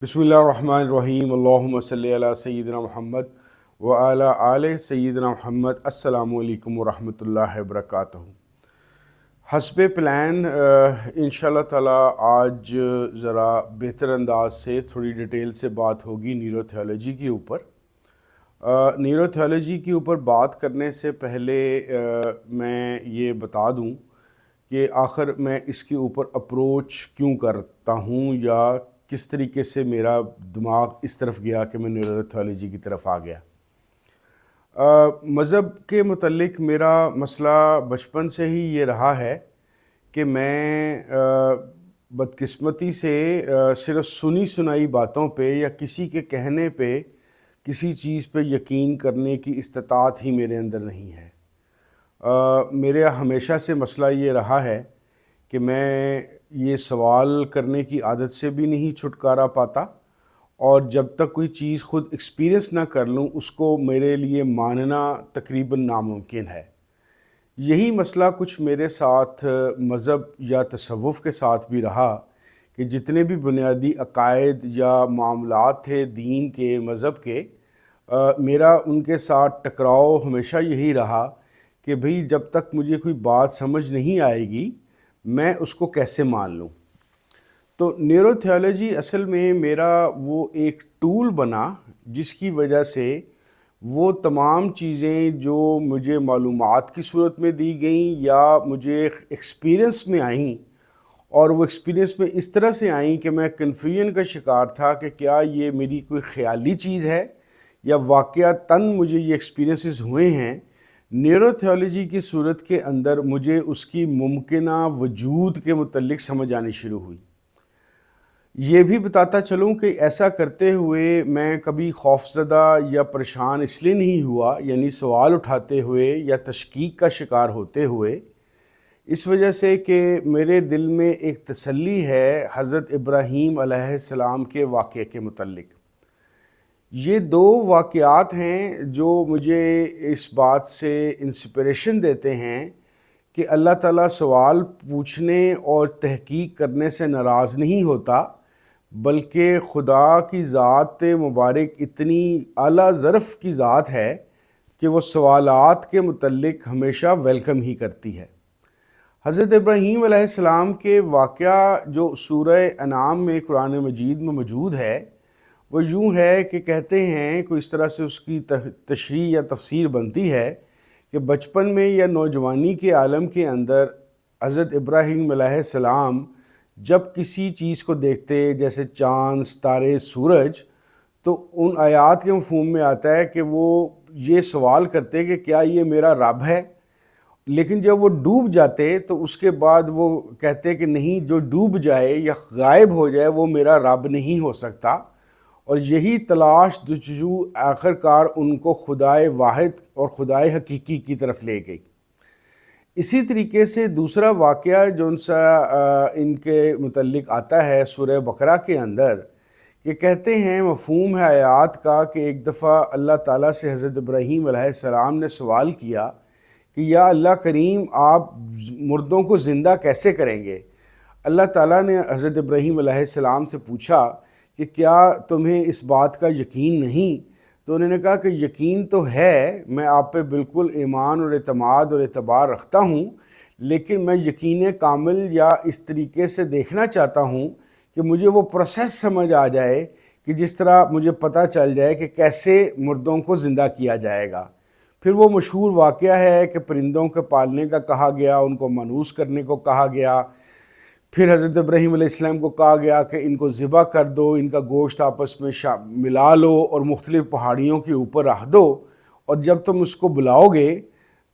بسم اللہ الرحمن الرحیم اللہم صلی علی سیدنا محمد وعلی آل سیدنا محمد۔ السلام علیکم ورحمۃ اللہ وبرکاتہ۔ حسب پلان انشاءاللہ تعالی آج ذرا بہتر انداز سے تھوڑی ڈیٹیل سے بات ہوگی نیورو تھیولوجی کے اوپر۔ نیورو تھیولوجی کے اوپر بات کرنے سے پہلے میں یہ بتا دوں کہ آخر میں اس کے اوپر اپروچ کیوں کرتا ہوں یا کس طریقے سے میرا دماغ اس طرف گیا کہ میں نیورو تھیولوجی کی طرف آ گیا۔ مذہب کے متعلق میرا مسئلہ بچپن سے ہی یہ رہا ہے کہ میں بدقسمتی سے صرف سنی سنائی باتوں پہ یا کسی کے کہنے پہ کسی چیز پہ یقین کرنے کی استطاعت ہی میرے اندر نہیں ہے۔ میرے ہمیشہ سے مسئلہ یہ رہا ہے کہ میں یہ سوال کرنے کی عادت سے بھی نہیں چھٹکارا پاتا، اور جب تک کوئی چیز خود ایکسپیرئنس نہ کر لوں اس کو میرے لیے ماننا تقریباً ناممکن ہے۔ یہی مسئلہ کچھ میرے ساتھ مذہب یا تصوف کے ساتھ بھی رہا کہ جتنے بھی بنیادی عقائد یا معاملات تھے دین کے مذہب کے، میرا ان کے ساتھ ٹکراؤ ہمیشہ یہی رہا کہ بھئی جب تک مجھے کوئی بات سمجھ نہیں آئے گی میں اس کو کیسے مان لوں۔ تو نیورو تھیولوجی اصل میں میرا وہ ایک ٹول بنا جس کی وجہ سے وہ تمام چیزیں جو مجھے معلومات کی صورت میں دی گئیں یا مجھے ایکسپیرئنس میں آئیں، اور وہ ایکسپیرئنس میں اس طرح سے آئیں کہ میں کنفیوژن کا شکار تھا کہ کیا یہ میری کوئی خیالی چیز ہے یا واقعتاً مجھے یہ ایکسپیرئنسز ہوئے ہیں۔ نیورو تھیولوجی کی صورت کے اندر مجھے اس کی ممکنہ وجود کے متعلق سمجھ آنی شروع ہوئی۔ یہ بھی بتاتا چلوں کہ ایسا کرتے ہوئے میں کبھی خوفزدہ یا پریشان اس لیے نہیں ہوا، یعنی سوال اٹھاتے ہوئے یا تشکیک کا شکار ہوتے ہوئے، اس وجہ سے کہ میرے دل میں ایک تسلی ہے حضرت ابراہیم علیہ السلام کے واقعے کے متعلق۔ یہ دو واقعات ہیں جو مجھے اس بات سے انسپریشن دیتے ہیں کہ اللہ تعالیٰ سوال پوچھنے اور تحقیق کرنے سے ناراض نہیں ہوتا، بلکہ خدا کی ذات مبارک اتنی اعلیٰ ظرف کی ذات ہے کہ وہ سوالات کے متعلق ہمیشہ ویلکم ہی کرتی ہے۔ حضرت ابراہیم علیہ السلام کے واقعہ جو سورہ انعام میں قرآن مجید میں موجود ہے وہ یوں ہے کہ کہتے ہیں کوئی اس طرح سے اس کی تشریح یا تفسیر بنتی ہے کہ بچپن میں یا نوجوانی کے عالم کے اندر حضرت ابراہیم علیہ السلام جب کسی چیز کو دیکھتے جیسے چاند، ستارے، سورج، تو ان آیات کے مفہوم میں آتا ہے کہ وہ یہ سوال کرتے کہ کیا یہ میرا رب ہے، لیکن جب وہ ڈوب جاتے تو اس کے بعد وہ کہتے کہ نہیں، جو ڈوب جائے یا غائب ہو جائے وہ میرا رب نہیں ہو سکتا، اور یہی تلاش جستجو آخرکار ان کو خدائے واحد اور خدائے حقیقی کی طرف لے گئی۔ اسی طریقے سے دوسرا واقعہ جو ان کے متعلق آتا ہے سورہ بقرہ کے اندر، کہ کہتے ہیں مفہوم ہے آیات کا کہ ایک دفعہ اللہ تعالیٰ سے حضرت ابراہیم علیہ السلام نے سوال کیا کہ یا اللہ کریم آپ مردوں کو زندہ کیسے کریں گے؟ اللہ تعالیٰ نے حضرت ابراہیم علیہ السلام سے پوچھا کہ کیا تمہیں اس بات کا یقین نہیں؟ تو انہوں نے کہا کہ یقین تو ہے، میں آپ پہ بالکل ایمان اور اعتماد اور اعتبار رکھتا ہوں، لیکن میں یقین کامل یا اس طریقے سے دیکھنا چاہتا ہوں کہ مجھے وہ پروسیس سمجھ آ جائے کہ جس طرح مجھے پتہ چل جائے کہ کیسے مردوں کو زندہ کیا جائے گا۔ پھر وہ مشہور واقعہ ہے کہ پرندوں کے پالنے کا کہا گیا، ان کو منحوس کرنے کو کہا گیا، پھر حضرت ابراہیم علیہ السلام کو کہا گیا کہ ان کو ذبح کر دو، ان کا گوشت آپس میں ملا لو اور مختلف پہاڑیوں کے اوپر رکھ دو، اور جب تم اس کو بلاؤ گے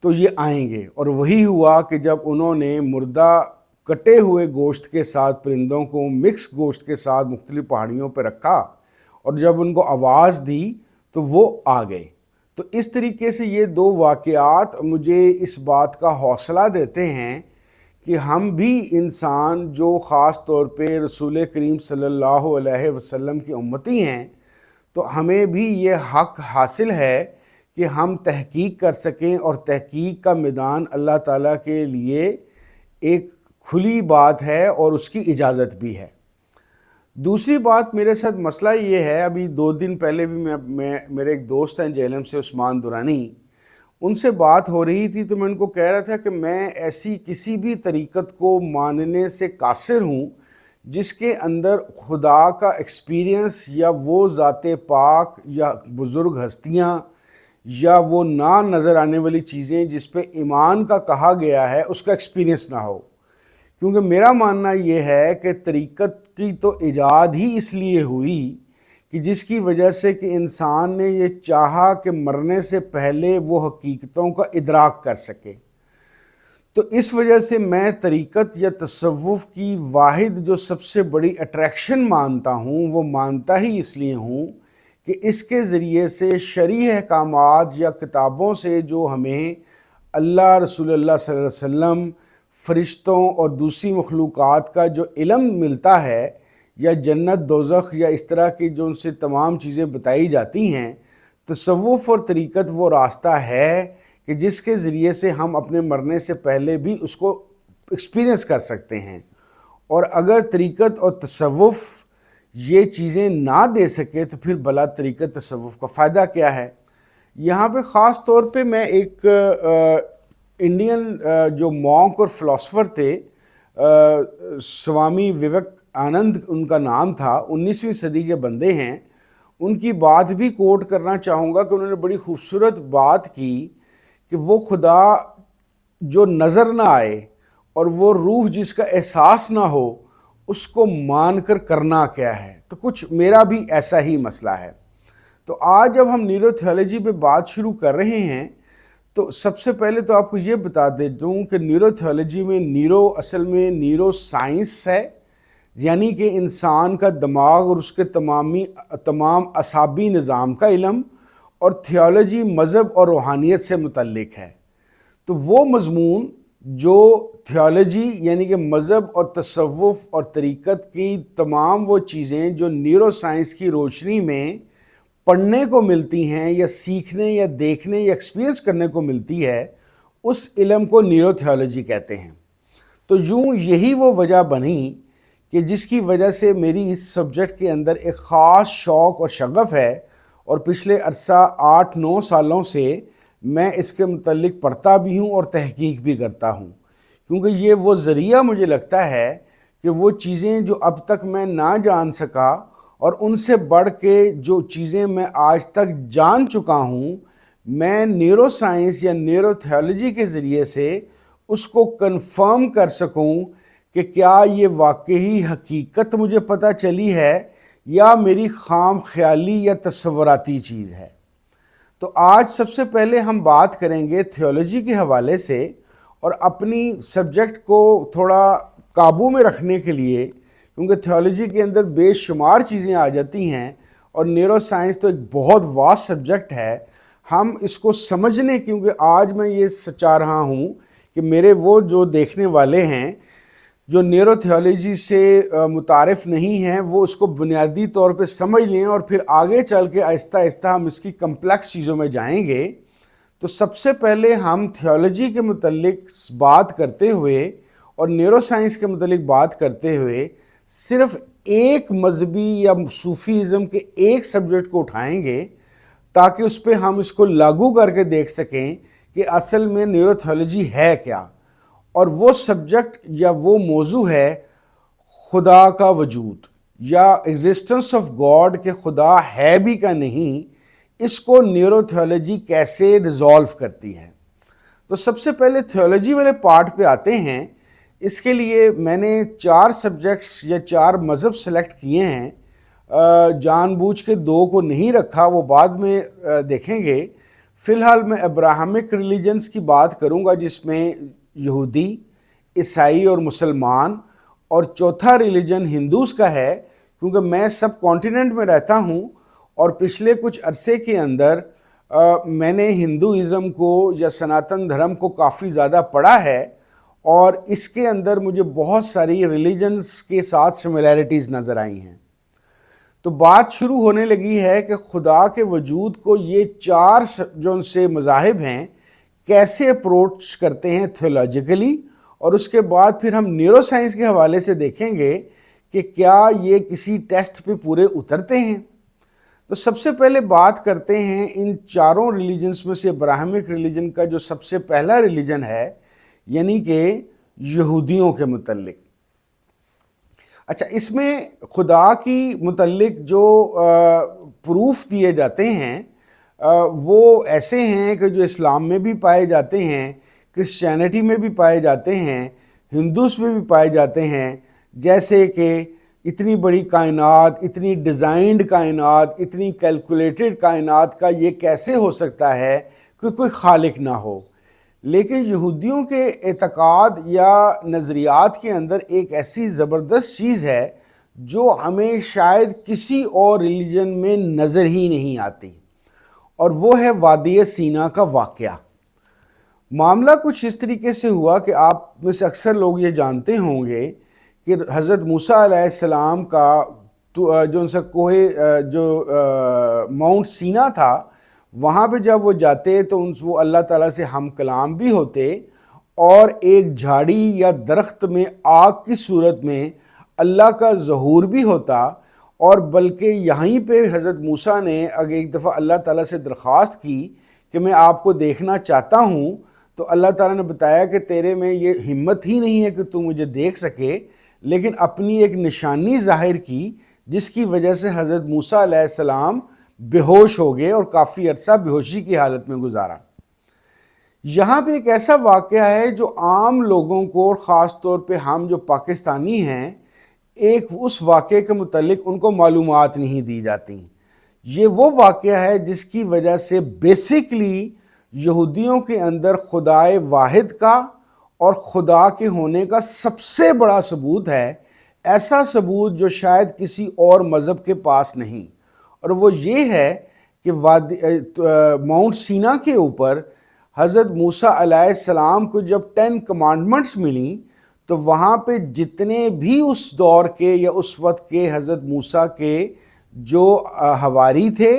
تو یہ آئیں گے۔ اور وہی ہوا کہ جب انہوں نے مردہ کٹے ہوئے گوشت کے ساتھ پرندوں کو مکس گوشت کے ساتھ مختلف پہاڑیوں پہ رکھا اور جب ان کو آواز دی تو وہ آ گئے۔ تو اس طریقے سے یہ دو واقعات مجھے اس بات کا حوصلہ دیتے ہیں کہ ہم بھی انسان جو خاص طور پہ رسول کریم صلی اللہ علیہ وسلم کی امتی ہیں، تو ہمیں بھی یہ حق حاصل ہے کہ ہم تحقیق کر سکیں، اور تحقیق کا میدان اللہ تعالیٰ کے لیے ایک کھلی بات ہے اور اس کی اجازت بھی ہے۔ دوسری بات میرے ساتھ مسئلہ یہ ہے، ابھی 2 دن پہلے بھی میرے ایک دوست ہیں جہلم سے، عثمان دورانی، ان سے بات ہو رہی تھی تو میں ان کو کہہ رہا تھا کہ میں ایسی کسی بھی طریقت کو ماننے سے قاصر ہوں جس کے اندر خدا کا ایکسپیرینس یا وہ ذات پاک یا بزرگ ہستیاں یا وہ نہ نظر آنے والی چیزیں جس پہ ایمان کا کہا گیا ہے اس کا ایکسپیرینس نہ ہو۔ کیونکہ میرا ماننا یہ ہے کہ طریقت کی تو ایجاد ہی اس لیے ہوئی کہ جس کی وجہ سے کہ انسان نے یہ چاہا کہ مرنے سے پہلے وہ حقیقتوں کا ادراک کر سکے۔ تو اس وجہ سے میں طریقت یا تصوف کی واحد جو سب سے بڑی اٹریکشن مانتا ہوں، وہ مانتا ہی اس لیے ہوں کہ اس کے ذریعے سے شرعی احکامات یا کتابوں سے جو ہمیں اللہ، رسول اللہ صلی اللہ علیہ وسلم، فرشتوں اور دوسری مخلوقات کا جو علم ملتا ہے، یا جنت دوزخ یا اس طرح کی جو ان سے تمام چیزیں بتائی جاتی ہیں، تصوف اور طریقت وہ راستہ ہے کہ جس کے ذریعے سے ہم اپنے مرنے سے پہلے بھی اس کو ایکسپیرینس کر سکتے ہیں۔ اور اگر طریقت اور تصوف یہ چیزیں نہ دے سکے تو پھر بھلا طریقت تصوف کا فائدہ کیا ہے؟ یہاں پہ خاص طور پہ میں ایک انڈین جو مونک اور فلاسفر تھے، سوامی وویک آنند ان کا نام تھا، 19ویں صدی کے بندے ہیں، ان کی بات بھی کوٹ کرنا چاہوں گا کہ انہوں نے بڑی خوبصورت بات کی کہ وہ خدا جو نظر نہ آئے اور وہ روح جس کا احساس نہ ہو، اس کو مان کر کرنا کیا ہے۔ تو کچھ میرا بھی ایسا ہی مسئلہ ہے۔ تو آج جب ہم نیورو تھیولوجی پہ بات شروع کر رہے ہیں تو سب سے پہلے تو آپ کو یہ بتا دیتا ہوں کہ نیورو تھیولوجی میں نیورو اصل میں نیورو سائنس ہے، یعنی کہ انسان کا دماغ اور اس کے تمام اعصابی نظام کا علم، اور تھیولوجی مذہب اور روحانیت سے متعلق ہے۔ تو وہ مضمون جو تھیولوجی یعنی کہ مذہب اور تصوف اور طریقت کی تمام وہ چیزیں جو نیورو سائنس کی روشنی میں پڑھنے کو ملتی ہیں یا سیکھنے یا دیکھنے یا ایکسپیرینس کرنے کو ملتی ہے، اس علم کو نیورو تھیولوجی کہتے ہیں۔ تو یوں یہی وہ وجہ بنی کہ جس کی وجہ سے میری اس سبجیکٹ کے اندر ایک خاص شوق اور شغف ہے، اور پچھلے عرصہ 8-9 سالوں سے میں اس کے متعلق پڑھتا بھی ہوں اور تحقیق بھی کرتا ہوں، کیونکہ یہ وہ ذریعہ مجھے لگتا ہے کہ وہ چیزیں جو اب تک میں نہ جان سکا اور ان سے بڑھ کے جو چیزیں میں آج تک جان چکا ہوں، میں نیورو سائنس یا نیورو تھیولوجی کے ذریعے سے اس کو کنفرم کر سکوں کہ کیا یہ واقعی حقیقت مجھے پتہ چلی ہے یا میری خام خیالی یا تصوراتی چیز ہے۔ تو آج سب سے پہلے ہم بات کریں گے تھیولوجی کے حوالے سے، اور اپنی سبجیکٹ کو تھوڑا قابو میں رکھنے کے لیے، کیونکہ تھیولوجی کے اندر بے شمار چیزیں آ جاتی ہیں اور نیورو سائنس تو ایک بہت واسٹ سبجیکٹ ہے، ہم اس کو سمجھنے، کیونکہ آج میں یہ چاہ رہا ہوں کہ میرے وہ جو دیکھنے والے ہیں جو نیورو تھیولوجی سے متعارف نہیں ہیں، وہ اس کو بنیادی طور پہ سمجھ لیں، اور پھر آگے چل کے آہستہ آہستہ ہم اس کی کمپلیکس چیزوں میں جائیں گے۔ تو سب سے پہلے ہم تھیولوجی کے متعلق بات کرتے ہوئے اور نیورو سائنس کے متعلق بات کرتے ہوئے صرف ایک مذہبی یا صوفیزم کے ایک سبجیکٹ کو اٹھائیں گے، تاکہ اس پہ ہم اس کو لاگو کر کے دیکھ سکیں کہ اصل میں نیورو تھیولوجی ہے کیا۔ اور وہ سبجیکٹ یا وہ موضوع ہے خدا کا وجود یا ایگزسٹنس آف گاڈ، کہ خدا ہے بھی کا نہیں، اس کو نیورو تھیولوجی کیسے ریزالو کرتی ہے۔ تو سب سے پہلے تھیولوجی والے پارٹ پہ آتے ہیں۔ اس کے لیے میں نے 4 سبجیکٹس یا 4 مذہب سلیکٹ کیے ہیں، جان بوجھ کے 2 کو نہیں رکھا، وہ بعد میں دیکھیں گے۔ فی الحال میں ابراہمک ریلیجنز کی بات کروں گا، جس میں یہودی، عیسائی اور مسلمان، اور چوتھا ریلیجن ہندوز کا ہے، کیونکہ میں سب کانٹیننٹ میں رہتا ہوں اور پچھلے کچھ عرصے کے اندر میں نے ہندوازم کو یا سناتن دھرم کو کافی زیادہ پڑھا ہے، اور اس کے اندر مجھے بہت ساری ریلیجنز کے ساتھ سملیرٹیز نظر آئی ہیں۔ تو بات شروع ہونے لگی ہے کہ خدا کے وجود کو یہ 4 جو ان سے مذاہب ہیں کیسے اپروچ کرتے ہیں تھیولوجیکلی، اور اس کے بعد پھر ہم نیورو سائنس کے حوالے سے دیکھیں گے کہ کیا یہ کسی ٹیسٹ پہ پورے اترتے ہیں؟ تو سب سے پہلے بات کرتے ہیں ان چاروں ریلیجنز میں سے ابراہمک ریلیجن کا جو سب سے پہلا ریلیجن ہے، یعنی کہ یہودیوں کے متعلق۔ اچھا، اس میں خدا کی متعلق جو پروف دیے جاتے ہیں وہ ایسے ہیں کہ جو اسلام میں بھی پائے جاتے ہیں، کرسچینٹی میں بھی پائے جاتے ہیں، ہندوز میں بھی پائے جاتے ہیں، جیسے کہ اتنی بڑی کائنات، اتنی ڈیزائنڈ کائنات، اتنی کیلکولیٹڈ کائنات کا یہ کیسے ہو سکتا ہے کہ کوئی خالق نہ ہو۔ لیکن یہودیوں کے اعتقاد یا نظریات کے اندر ایک ایسی زبردست چیز ہے جو ہمیں شاید کسی اور ریلیجن میں نظر ہی نہیں آتی، اور وہ ہے وادی سینا کا واقعہ۔ معاملہ کچھ اس طریقے سے ہوا کہ آپ میں سے اکثر لوگ یہ جانتے ہوں گے کہ حضرت موسیٰ علیہ السلام کا جو ان سے کوہ جو ماؤنٹ سینا تھا، وہاں پہ جب وہ جاتے تو وہ اللہ تعالیٰ سے ہم کلام بھی ہوتے، اور ایک جھاڑی یا درخت میں آگ کی صورت میں اللہ کا ظہور بھی ہوتا، اور بلکہ یہیں پہ حضرت موسیٰ نے اگر ایک دفعہ اللہ تعالیٰ سے درخواست کی کہ میں آپ کو دیکھنا چاہتا ہوں، تو اللہ تعالیٰ نے بتایا کہ تیرے میں یہ ہمت ہی نہیں ہے کہ تو مجھے دیکھ سکے، لیکن اپنی ایک نشانی ظاہر کی جس کی وجہ سے حضرت موسیٰ علیہ السلام بے ہوش ہو گئے اور کافی عرصہ بے ہوشی کی حالت میں گزارا۔ یہاں پہ ایک ایسا واقعہ ہے جو عام لوگوں کو، اور خاص طور پہ ہم جو پاکستانی ہیں، ایک اس واقعے کے متعلق ان کو معلومات نہیں دی جاتی۔ یہ وہ واقعہ ہے جس کی وجہ سے بیسیکلی یہودیوں کے اندر خدائے واحد کا اور خدا کے ہونے کا سب سے بڑا ثبوت ہے، ایسا ثبوت جو شاید کسی اور مذہب کے پاس نہیں، اور وہ یہ ہے کہ ماؤنٹ سینا کے اوپر حضرت موسیٰ علیہ السلام کو جب 10 کمانڈمنٹس ملیں تو وہاں پہ جتنے بھی اس دور کے یا اس وقت کے حضرت موسیٰ کے جو حواری تھے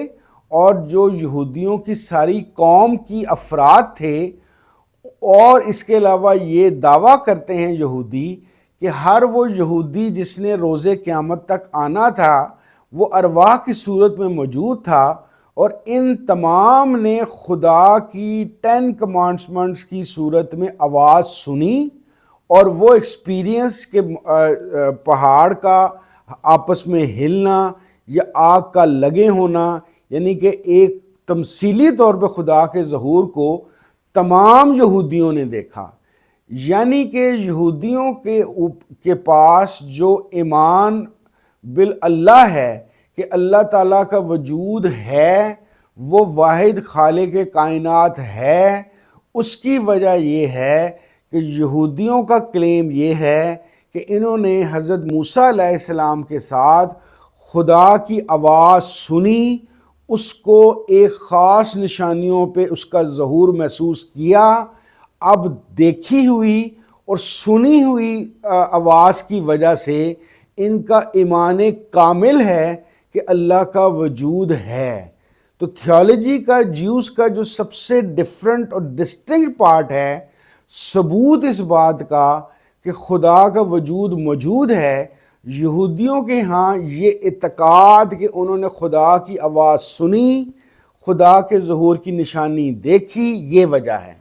اور جو یہودیوں کی ساری قوم کی افراد تھے، اور اس کے علاوہ یہ دعویٰ کرتے ہیں یہودی کہ ہر وہ یہودی جس نے روز قیامت تک آنا تھا وہ ارواح کی صورت میں موجود تھا، اور ان تمام نے خدا کی 10 کمانڈمنٹس کی صورت میں آواز سنی، اور وہ ایکسپیرینس کے پہاڑ کا آپس میں ہلنا یا آگ کا لگے ہونا، یعنی کہ ایک تمثیلی طور پہ خدا کے ظہور کو تمام یہودیوں نے دیکھا۔ یعنی کہ یہودیوں کے پاس جو ایمان باللہ ہے کہ اللہ تعالیٰ کا وجود ہے، وہ واحد خالق کائنات ہے، اس کی وجہ یہ ہے کہ یہودیوں کا کلیم یہ ہے کہ انہوں نے حضرت موسیٰ علیہ السلام کے ساتھ خدا کی آواز سنی، اس کو ایک خاص نشانیوں پہ اس کا ظہور محسوس کیا۔ اب دیکھی ہوئی اور سنی ہوئی آواز کی وجہ سے ان کا ایمان کامل ہے کہ اللہ کا وجود ہے۔ تو تھیولوجی کا، جیوز کا جو سب سے ڈیفرنٹ اور ڈسٹنکٹ پارٹ ہے، ثبوت اس بات کا کہ خدا کا وجود موجود ہے، یہودیوں کے ہاں یہ اعتقاد کہ انہوں نے خدا کی آواز سنی، خدا کے ظہور کی نشانی دیکھی، یہ وجہ ہے۔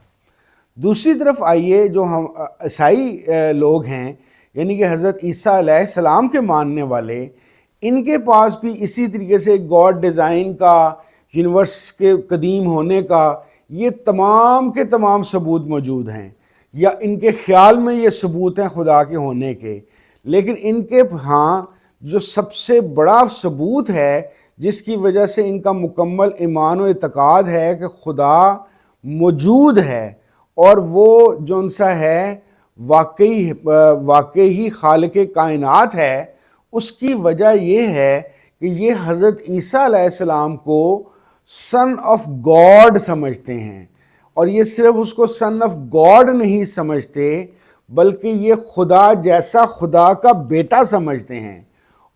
دوسری طرف آئیے، جو ہم عیسائی لوگ ہیں، یعنی کہ حضرت عیسیٰ علیہ السلام کے ماننے والے، ان کے پاس بھی اسی طریقے سے گاڈ ڈیزائن کا، یونیورس کے قدیم ہونے کا، یہ تمام کے تمام ثبوت موجود ہیں، یا ان کے خیال میں یہ ثبوت ہیں خدا کے ہونے کے۔ لیکن ان کے ہاں جو سب سے بڑا ثبوت ہے، جس کی وجہ سے ان کا مکمل ایمان و اعتقاد ہے کہ خدا موجود ہے، اور وہ جو ان سا ہے واقعی خالق کائنات ہے، اس کی وجہ یہ ہے کہ یہ حضرت عیسیٰ علیہ السلام کو سن آف گاڈ سمجھتے ہیں، اور یہ صرف اس کو سن آف گاڈ نہیں سمجھتے بلکہ یہ خدا جیسا خدا کا بیٹا سمجھتے ہیں۔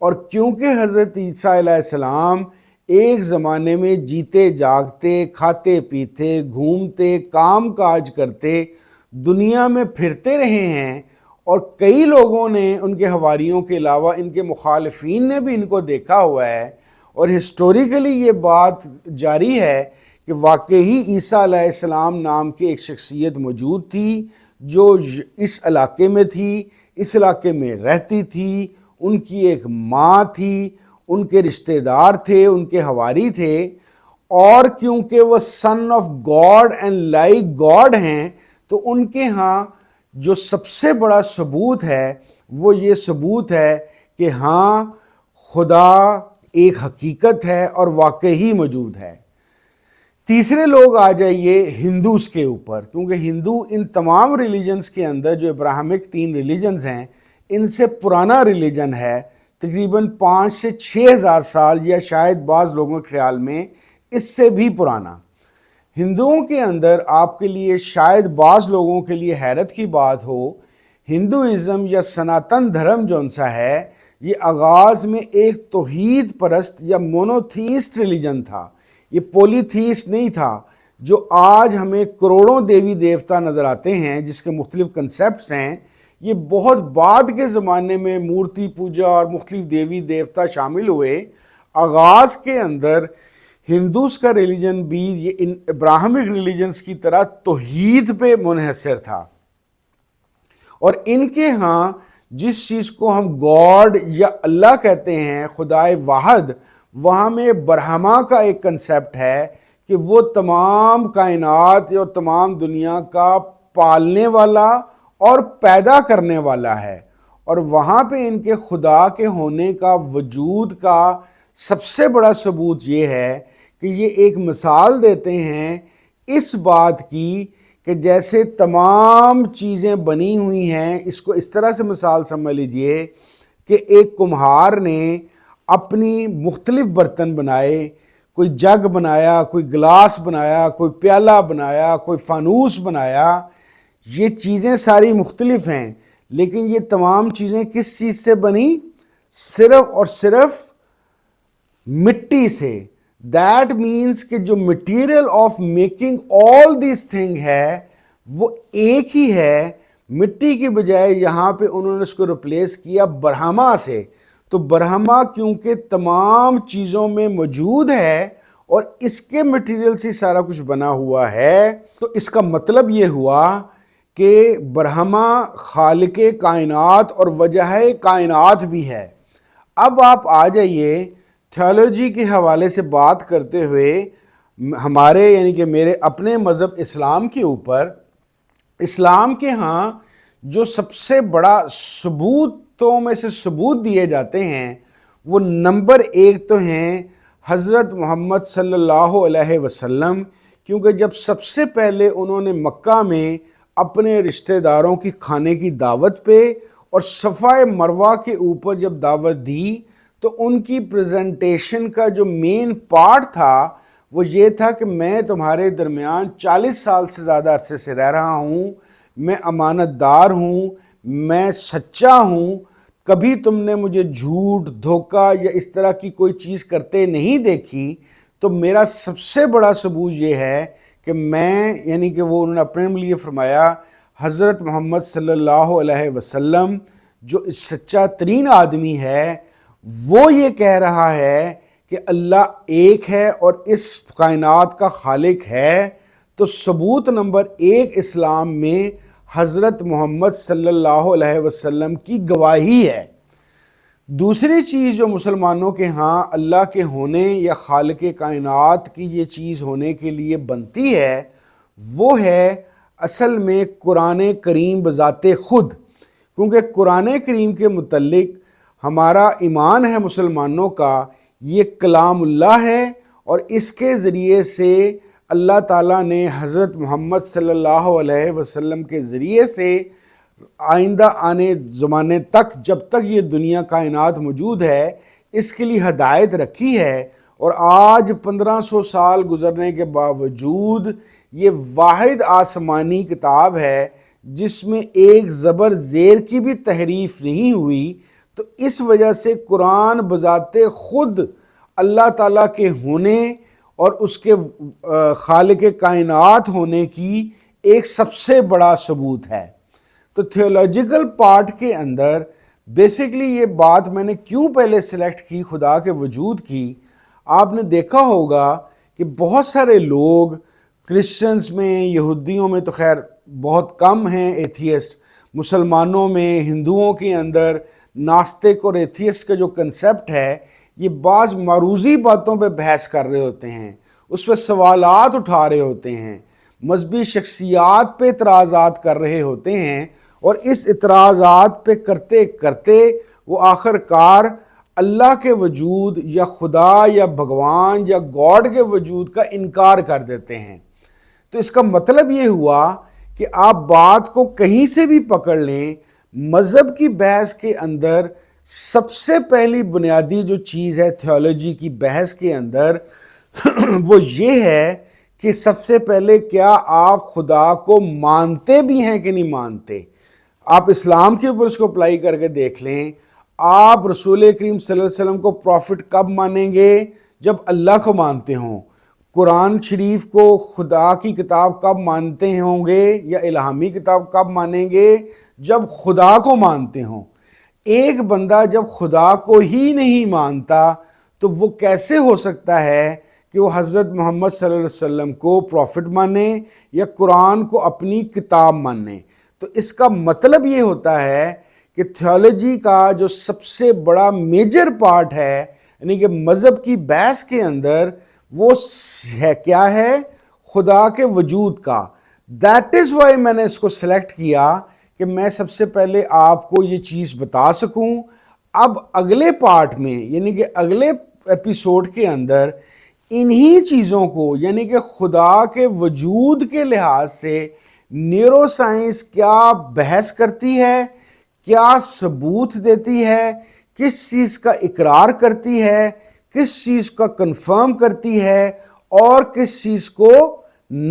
اور کیونکہ حضرت عیسیٰ علیہ السلام ایک زمانے میں جیتے جاگتے، کھاتے پیتے، گھومتے، کام کاج کرتے، دنیا میں پھرتے رہے ہیں، اور کئی لوگوں نے ان کے حواریوں کے علاوہ ان کے مخالفین نے بھی ان کو دیکھا ہوا ہے، اور ہسٹوریکلی یہ بات جاری ہے کہ واقعی عیسیٰ علیہ السلام نام کی ایک شخصیت موجود تھی جو اس علاقے میں تھی، اس علاقے میں رہتی تھی، ان کی ایک ماں تھی، ان کے رشتہ دار تھے، ان کے حواری تھے، اور کیونکہ وہ son of God and like God ہیں تو ان کے ہاں جو سب سے بڑا ثبوت ہے وہ یہ ثبوت ہے کہ ہاں خدا ایک حقیقت ہے اور واقعی موجود ہے۔ تیسرے لوگ آ جائیے ہندوز کے اوپر، کیونکہ ہندو ان تمام ریلیجنز کے اندر جو ابراہمک 3 ریلیجنز ہیں ان سے پرانا ریلیجن ہے، تقریباً 5 سے 6 ہزار سال، یا شاید بعض لوگوں کے خیال میں اس سے بھی پرانا۔ ہندوؤں کے اندر آپ کے لیے شاید بعض لوگوں کے لیے حیرت کی بات ہو، ہندوازم یا سناتن دھرم جون سا ہے، یہ آغاز میں ایک توحید پرست یا مونوتھیسٹ ریلیجن تھا، یہ پولیتھیسٹ نہیں تھا جو آج ہمیں کروڑوں دیوی دیوتا نظر آتے ہیں جس کے مختلف کنسیپٹس ہیں۔ یہ بہت بعد کے زمانے میں مورتی پوجا اور مختلف دیوی دیوتا شامل ہوئے۔ آغاز کے اندر ہندوز کا ریلیجن بھی یہ ان ابراہمک ریلیجنز کی طرح توحید پہ منحصر تھا، اور ان کے ہاں جس چیز کو ہم گاڈ یا اللہ کہتے ہیں، خدائے واحد، وہاں میں برہما کا ایک کنسیپٹ ہے کہ وہ تمام کائنات اور تمام دنیا کا پالنے والا اور پیدا کرنے والا ہے، اور وہاں پہ ان کے خدا کے ہونے کا وجود کا سب سے بڑا ثبوت یہ ہے کہ یہ ایک مثال دیتے ہیں اس بات کی کہ جیسے تمام چیزیں بنی ہوئی ہیں، اس کو اس طرح سے مثال سمجھ لیجئے کہ ایک کمہار نے اپنی مختلف برتن بنائے، کوئی جگ بنایا، کوئی گلاس بنایا، کوئی پیالہ بنایا، کوئی فانوس بنایا، یہ چیزیں ساری مختلف ہیں، لیکن یہ تمام چیزیں کس چیز سے بنی؟ صرف اور صرف مٹی سے۔ دیٹ مینس کہ جو material of making all these thing ہے وہ ایک ہی ہے، مٹی کی بجائے یہاں پہ انہوں نے اس کو ریپلیس کیا برہما سے۔ تو برہما کیونکہ تمام چیزوں میں موجود ہے اور اس کے مٹیریل سے سارا کچھ بنا ہوا ہے، تو اس کا مطلب یہ ہوا کہ برہما خالق کائنات اور وجہ کائنات بھی ہے۔ اب آپ آ جائیے تھیولوجی کے حوالے سے بات کرتے ہوئے ہمارے یعنی کہ میرے اپنے مذہب اسلام کے اوپر، اسلام کے ہاں جو سب سے بڑا ثبوتوں میں سے ثبوت دیے جاتے ہیں وہ نمبر 1 تو ہیں حضرت محمد صلی اللہ علیہ وسلم، کیونکہ جب سب سے پہلے انہوں نے مکہ میں اپنے رشتہ داروں کی کھانے کی دعوت پہ اور صفا مروہ کے اوپر جب دعوت دی تو ان کی پریزنٹیشن کا جو مین پارٹ تھا وہ یہ تھا کہ میں تمہارے درمیان 40 سال سے زیادہ عرصے سے رہ رہا ہوں، میں امانت دار ہوں، میں سچا ہوں، کبھی تم نے مجھے جھوٹ، دھوکہ یا اس طرح کی کوئی چیز کرتے نہیں دیکھی، تو میرا سب سے بڑا ثبوت یہ ہے کہ میں یعنی کہ وہ انہوں نے اپنے لیے فرمایا حضرت محمد صلی اللہ علیہ وسلم جو سچا ترین آدمی ہے، وہ یہ کہہ رہا ہے کہ اللہ ایک ہے اور اس کائنات کا خالق ہے، تو ثبوت نمبر 1 اسلام میں حضرت محمد صلی اللہ علیہ وسلم کی گواہی ہے۔ دوسری چیز جو مسلمانوں کے ہاں اللہ کے ہونے یا خالق کائنات کی یہ چیز ہونے کے لیے بنتی ہے وہ ہے اصل میں قرآن کریم بذات خود، کیونکہ قرآن کریم کے متعلق ہمارا ایمان ہے مسلمانوں کا، یہ کلام اللہ ہے، اور اس کے ذریعے سے اللہ تعالیٰ نے حضرت محمد صلی اللہ علیہ وسلم کے ذریعے سے آئندہ آنے زمانے تک جب تک یہ دنیا کائنات موجود ہے اس کے لیے ہدایت رکھی ہے، اور آج 1500 سال گزرنے کے باوجود یہ واحد آسمانی کتاب ہے جس میں ایک زبر زیر کی بھی تحریف نہیں ہوئی۔ تو اس وجہ سے قرآن بذات خود اللہ تعالیٰ کے ہونے اور اس کے خالق کائنات ہونے کی ایک سب سے بڑا ثبوت ہے۔ تو تھیولوجیکل پارٹ کے اندر بیسکلی یہ بات میں نے کیوں پہلے سلیکٹ کی خدا کے وجود کی، آپ نے دیکھا ہوگا کہ بہت سارے لوگ کرسچنز میں، یہودیوں میں تو خیر بہت کم ہیں ایتھیسٹ، مسلمانوں میں، ہندوؤں کے اندر ناستک اور ایتھیسٹ کا جو کنسیپٹ ہے یہ بعض معروضی باتوں پہ بحث کر رہے ہوتے ہیں، اس پہ سوالات اٹھا رہے ہوتے ہیں، مذہبی شخصیات پہ اعتراضات کر رہے ہوتے ہیں، اور اس اعتراضات پہ کرتے کرتے وہ آخر کار اللہ کے وجود یا خدا یا بھگوان یا گاڈ کے وجود کا انکار کر دیتے ہیں۔ تو اس کا مطلب یہ ہوا کہ آپ بات کو کہیں سے بھی پکڑ لیں، مذہب کی بحث کے اندر سب سے پہلی بنیادی جو چیز ہے تھیولوجی کی بحث کے اندر وہ یہ ہے کہ سب سے پہلے کیا آپ خدا کو مانتے بھی ہیں کہ نہیں مانتے۔ آپ اسلام کے اوپر اس کو اپلائی کر کے دیکھ لیں، آپ رسول کریم صلی اللہ علیہ وسلم کو پروفٹ کب مانیں گے؟ جب اللہ کو مانتے ہوں۔ قرآن شریف کو خدا کی کتاب کب مانتے ہوں گے یا الہامی کتاب کب مانیں گے؟ جب خدا کو مانتے ہوں۔ ایک بندہ جب خدا کو ہی نہیں مانتا تو وہ کیسے ہو سکتا ہے کہ وہ حضرت محمد صلی اللہ علیہ وسلم کو پروفٹ مانے یا قرآن کو اپنی کتاب مانے؟ تو اس کا مطلب یہ ہوتا ہے کہ تھیولوجی کا جو سب سے بڑا میجر پارٹ ہے، یعنی کہ مذہب کی بحث کے اندر، وہ ہے کیا ہے؟ خدا کے وجود کا۔ دیٹ از وائی میں نے اس کو سلیکٹ کیا کہ میں سب سے پہلے آپ کو یہ چیز بتا سکوں۔ اب اگلے پارٹ میں، یعنی کہ اگلے ایپیسوڈ کے اندر انہی چیزوں کو، یعنی کہ خدا کے وجود کے لحاظ سے نیورو سائنس کیا بحث کرتی ہے، کیا ثبوت دیتی ہے، کس چیز کا اقرار کرتی ہے، کس چیز کا کنفرم کرتی ہے، اور کس چیز کو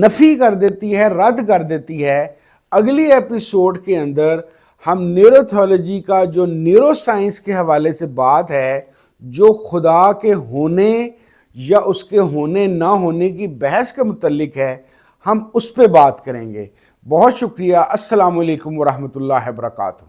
نفی کر دیتی ہے، رد کر دیتی ہے۔ اگلی ایپیسوڈ کے اندر ہم نیورو تھیولوجی کا جو نیورو سائنس کے حوالے سے بات ہے، جو خدا کے ہونے یا اس کے ہونے نہ ہونے کی بحث کے متعلق ہے، ہم اس پہ بات کریں گے۔ بہت شکریہ۔ السلام علیکم ورحمۃ اللہ وبرکاتہ۔